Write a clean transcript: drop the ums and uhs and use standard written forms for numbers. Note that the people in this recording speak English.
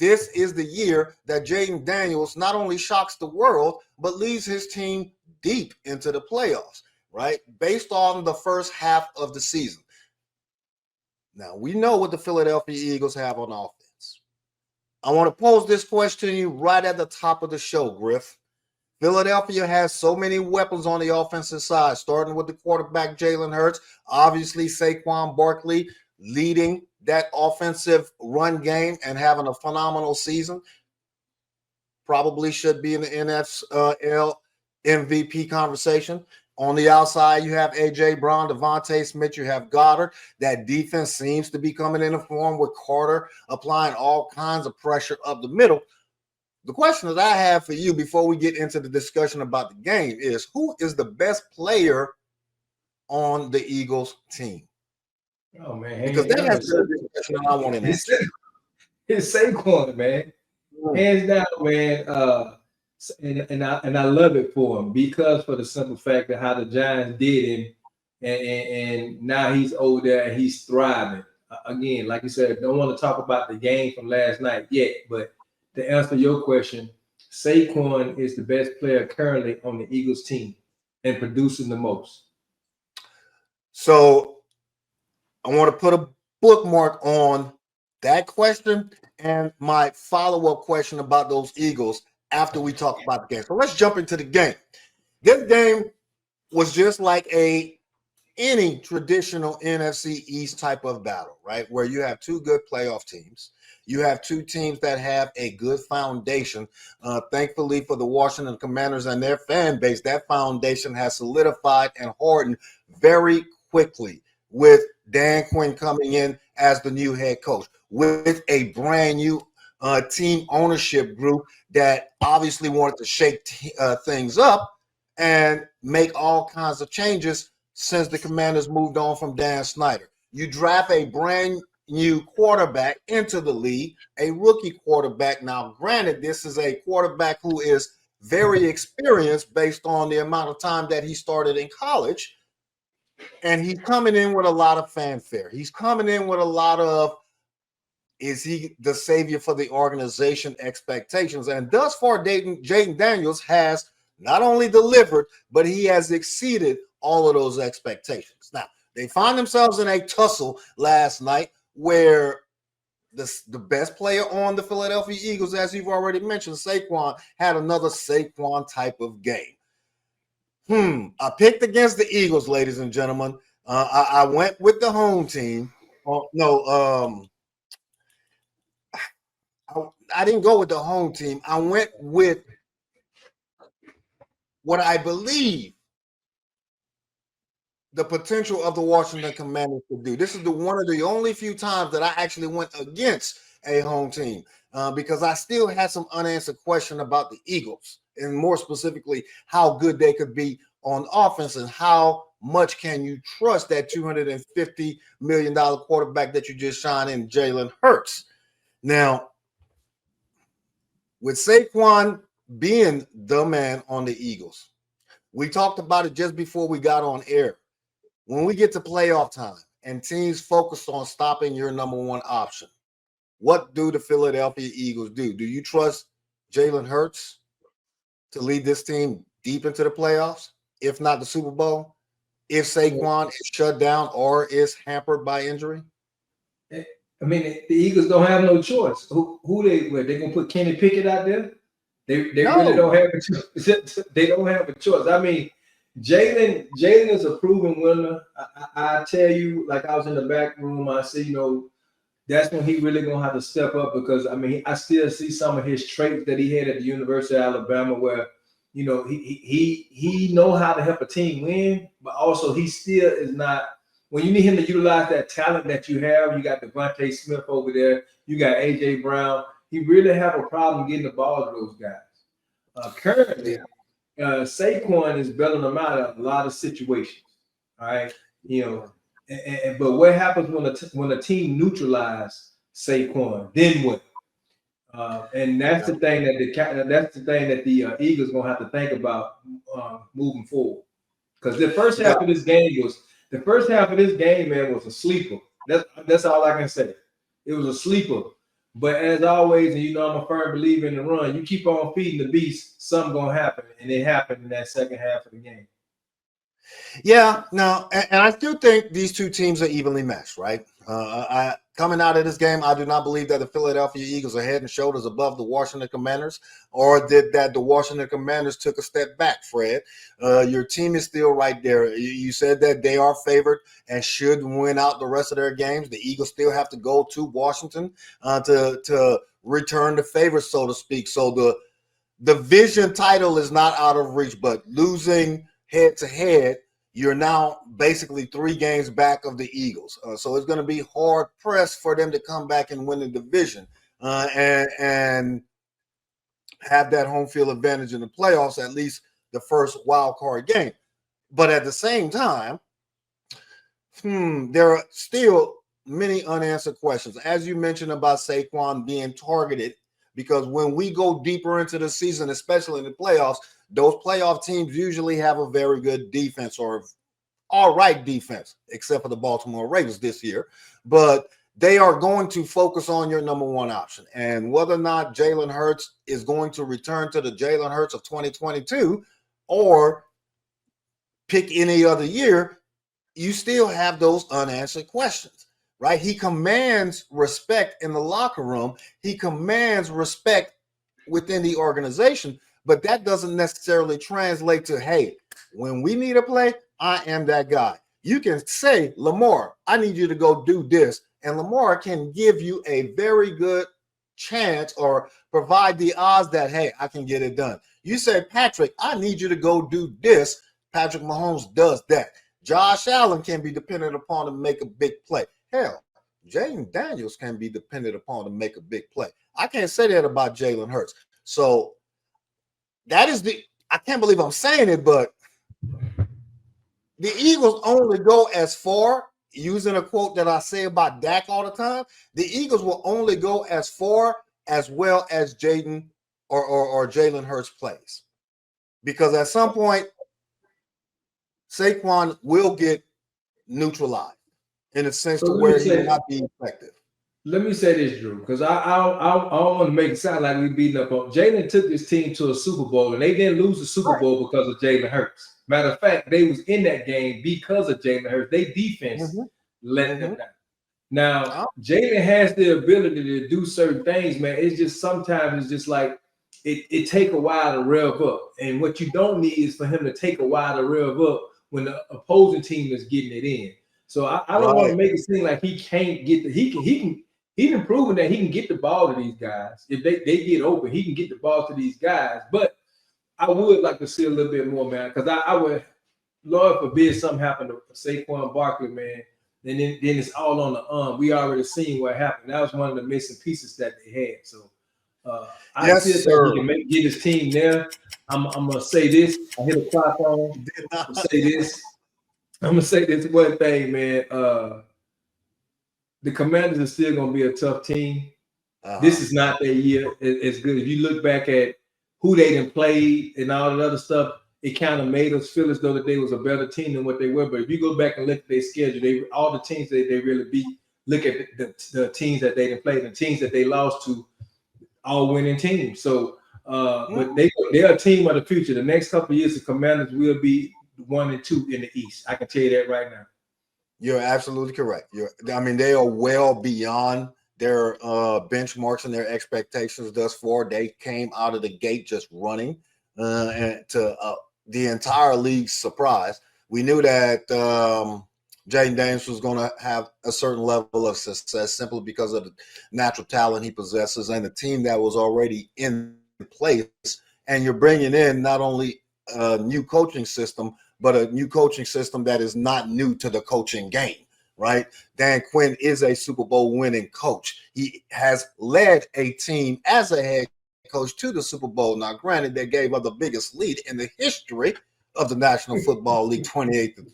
this is the year that Jaden Daniels not only shocks the world, but leads his team deep into the playoffs, right? Based on the first half of the season. Now, we know what the Philadelphia Eagles have on offense. I want to pose this question to you right at the top of the show, Griff. Philadelphia has so many weapons on the offensive side, starting with the quarterback, Jalen Hurts, obviously Saquon Barkley leading that offensive run game and having a phenomenal season. Probably should be in the NFL MVP conversation. On the outside, you have A.J. Brown, Devontae Smith, you have Goddard. That defense seems to be coming into form with Carter applying all kinds of pressure up the middle. The question that I have for you before we get into the discussion about the game is, who is the best player on the Eagles team? Oh, man. Because that has been a discussion I want to answer. It's Saquon, man. Hands down, man. And I love it for him, because for the simple fact of how the Giants did him, and now he's over there and he's thriving. Again, like you said, don't want to talk about the game from last night yet, but to answer your question, Saquon is the best player currently on the Eagles team and producing the most. So I want to put a bookmark on that question and my follow-up question about those Eagles after we talk about the game. So let's jump into the game. This game was just like any traditional NFC East type of battle, right? Where you have two good playoff teams. You have two teams that have a good foundation. Thankfully for the Washington Commanders and their fan base, that foundation has solidified and hardened very quickly with Dan Quinn coming in as the new head coach, with a brand new team ownership group that obviously wanted to shake things up and make all kinds of changes since the Commanders moved on from Dan Snyder. You draft a brand new quarterback into the league, a rookie quarterback. Now, granted, this is a quarterback who is very experienced based on the amount of time that he started in college, and he's coming in with a lot of fanfare. He's coming in with a lot of, is he the savior for the organization expectations? And thus far, Jaden Daniels has not only delivered, but he has exceeded all of those expectations. Now, they find themselves in a tussle last night where the best player on the Philadelphia Eagles, as you've already mentioned, Saquon, had another Saquon type of game. I picked against the Eagles, ladies and gentlemen. I went with the home team. I didn't go with the home team. I went with what I believe the potential of the Washington Commanders to do. This is one of the only few times that I actually went against a home team because I still had some unanswered question about the Eagles, and more specifically, how good they could be on offense and how much can you trust that $250 million quarterback that you just signed in, Jalen Hurts. Now, with Saquon being the man on the Eagles, we talked about it just before we got on air. When we get to playoff time and teams focus on stopping your number one option, what do the Philadelphia Eagles do? Do you trust Jalen Hurts to lead this team deep into the playoffs, if not the Super Bowl, if Saquon is shut down or is hampered by injury? I mean, the Eagles don't have no choice. Who they going to put Kenny Pickett out there? They really don't have a choice. They don't have a choice. I mean, Jalen is a proven winner. I tell you, like I was in the back room, I said, that's when he really gonna have to step up, because I mean, I still see some of his traits that he had at the University of Alabama, where he know how to help a team win, but also he still is not. When you need him to utilize that talent that you have, you got Devontae Smith over there, you got A.J. Brown. He really have a problem getting the ball to those guys. Currently. Saquon is bailing them out of a lot of situations. All right, but what happens when a team neutralizes Saquon? Then what? And that's the thing that the Eagles gonna have to think about moving forward. Because the first half of this game, man, was a sleeper. That's all I can say. It was a sleeper. But as always, and you know I'm a firm believer in the run, you keep on feeding the beast, something gonna happen. And it happened in that second half of the game. Yeah, no, and I still think these two teams are evenly matched, right? Coming out of this game, I do not believe that the Philadelphia Eagles are head and shoulders above the Washington Commanders, or that the Washington Commanders took a step back, Fred. Your team is still right there. You said that they are favored and should win out the rest of their games. The Eagles still have to go to Washington to return the favor, so to speak. So the division title is not out of reach, but losing head-to-head, you're now basically 3 games back of the Eagles. So it's going to be hard pressed for them to come back and win the division and have that home field advantage in the playoffs, at least the first wild card game. But at the same time, there are still many unanswered questions. As you mentioned about Saquon being targeted, because when we go deeper into the season, especially in the playoffs, those playoff teams usually have a very good defense or all right defense, except for the Baltimore Ravens this year. But they are going to focus on your number one option. And whether or not Jalen Hurts is going to return to the Jalen Hurts of 2022 or pick any other year, you still have those unanswered questions, right? He commands respect in the locker room. He commands respect within the organization, but that doesn't necessarily translate to, hey, when we need a play, I am that guy. You can say, Lamar, I need you to go do this. And Lamar can give you a very good chance or provide the odds that, hey, I can get it done. You say, Patrick, I need you to go do this. Patrick Mahomes does that. Josh Allen can be dependent upon to make a big play. Hell, Jaden Daniels can be dependent upon to make a big play. I can't say that about Jalen Hurts. So that is I can't believe I'm saying it, but the Eagles only go as far, using a quote that I say about Dak all the time, the Eagles will only go as far as well as Jaden or Jalen Hurts plays. Because at some point, Saquon will get neutralized in a sense to where he will not be effective. Let me say this, Drew, because I don't want to make it sound like we beating up on Jalen. Took this team to a Super Bowl, and they didn't lose the Super Bowl because of Jalen Hurts. Matter of fact, they was in that game because of Jalen Hurts. They defense let them down. Now, Jalen has the ability to do certain things, man. It's just sometimes it's just like it take a while to rev up, and what you don't need is for him to take a while to rev up when the opposing team is getting it in. So I don't want to make it seem like he can't get he's been proving that he can get the ball to these guys. If they get open, he can get the ball to these guys. But I would like to see a little bit more, man, because I would, Lord forbid something happened to Saquon Barkley, man. And then it's all on the We already seen what happened. That was one of the missing pieces that they had. So I still think he can get his team there. I'm gonna say this. I hit a clock on. I'm gonna say this. I'm gonna say this one thing, man. The Commanders are still gonna be a tough team. This is not their year. It's good. If you look back at who they done played and all that other stuff, it kind of made us feel as though that they was a better team than what they were. But if you go back and look at their schedule, all the teams that they really beat, look at the teams that they done played, the teams that they lost to, all winning teams. So, but they're a team of the future. The next couple of years, the Commanders will be 1 and 2 in the East. I can tell you that right now. You're absolutely correct. They are well beyond their benchmarks and their expectations thus far. They came out of the gate just running, and to the entire league's surprise. We knew that Jaden Daniels was going to have a certain level of success simply because of the natural talent he possesses and the team that was already in place. And you're bringing in not only a new coaching system, but a new coaching system that is not new to the coaching game, right? Dan Quinn is a Super Bowl winning coach. He has led a team as a head coach to the Super Bowl. Now, granted, they gave up the biggest lead in the history of the National Football League, 28